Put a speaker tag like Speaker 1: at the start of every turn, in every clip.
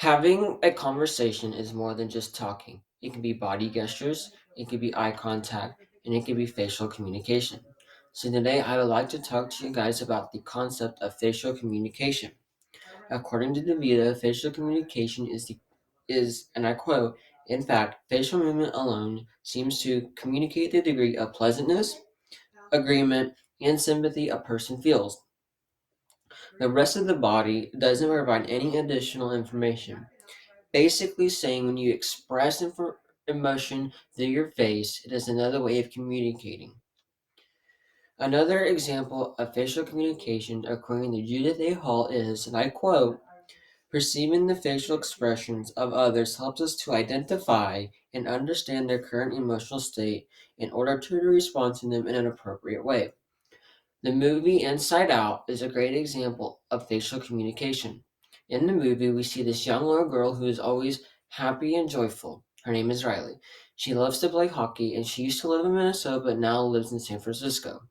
Speaker 1: Having a conversation is more than just talking. It can be body gestures, it can be eye contact, and it can be facial communication. So today I would like to talk to you guys about the concept of facial communication. According to the Vita, facial communication is, and I quote, in fact, facial movement alone seems to communicate the degree of pleasantness, agreement, and sympathy a person feels. The rest of the body doesn't provide any additional information. Basically saying when you express emotion through your face, it is another way of communicating. Another example of facial communication, according to Judith A. Hall, is, and I quote, perceiving the facial expressions of others helps us to identify and understand their current emotional state in order to respond to them in an appropriate way. The movie Inside Out is a great example of facial communication. In the movie, we see this young little girl who is always happy and joyful. Her name is Riley. She loves to play hockey and she used to live in Minnesota but now lives in San Francisco.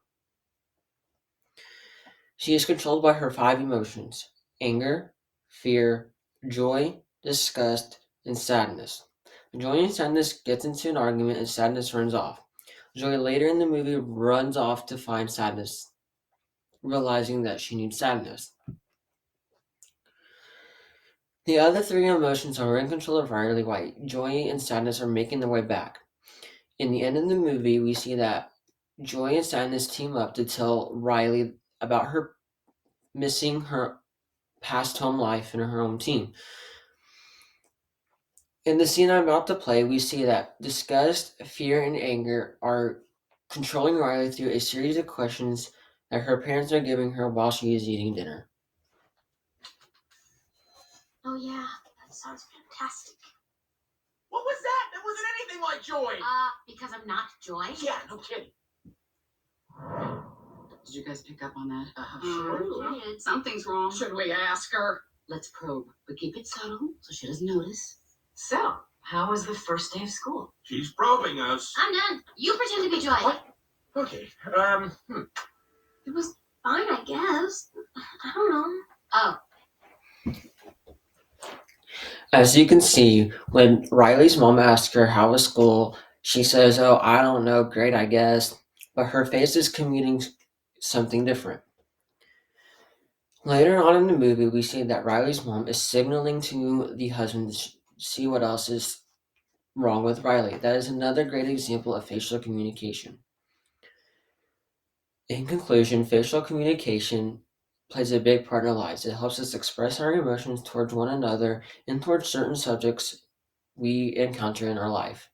Speaker 1: She is controlled by her five emotions: anger, fear, joy, disgust, and sadness. Joy and sadness gets into an argument and sadness runs off. Joy later in the movie runs off to find sadness, realizing that she needs sadness. The other three emotions are in control of Riley White. Joy and sadness are making their way back. In the end of the movie, we see that Joy and sadness team up to tell Riley about her missing her past home life and her home team. In the scene I'm about to play, we see that disgust, fear, and anger are controlling Riley through a series of questions that her parents are giving her while she is eating dinner.
Speaker 2: Oh yeah, that sounds fantastic.
Speaker 3: What was that? That wasn't anything like Joy.
Speaker 2: Because I'm not Joy?
Speaker 3: Yeah, no kidding.
Speaker 4: Did you guys pick up on that?
Speaker 3: Sure.
Speaker 2: Yeah,
Speaker 4: Something's wrong.
Speaker 3: Should we ask her?
Speaker 4: Let's probe, but keep it subtle so she doesn't notice. So, how was the first day of school?
Speaker 3: She's probing us.
Speaker 2: I'm done. You pretend to be Joy.
Speaker 3: What? Okay.
Speaker 2: It was fine, I guess. I don't know. Oh.
Speaker 1: As you can see, when Riley's mom asks her how was school, she says, "Oh, I don't know, great, I guess." But her face is communicating something different. Later on in the movie, we see that Riley's mom is signaling to the husband to see what else is wrong with Riley. That is another great example of facial communication. In conclusion, facial communication plays a big part in our lives. It helps us express our emotions towards one another and towards certain subjects we encounter in our life.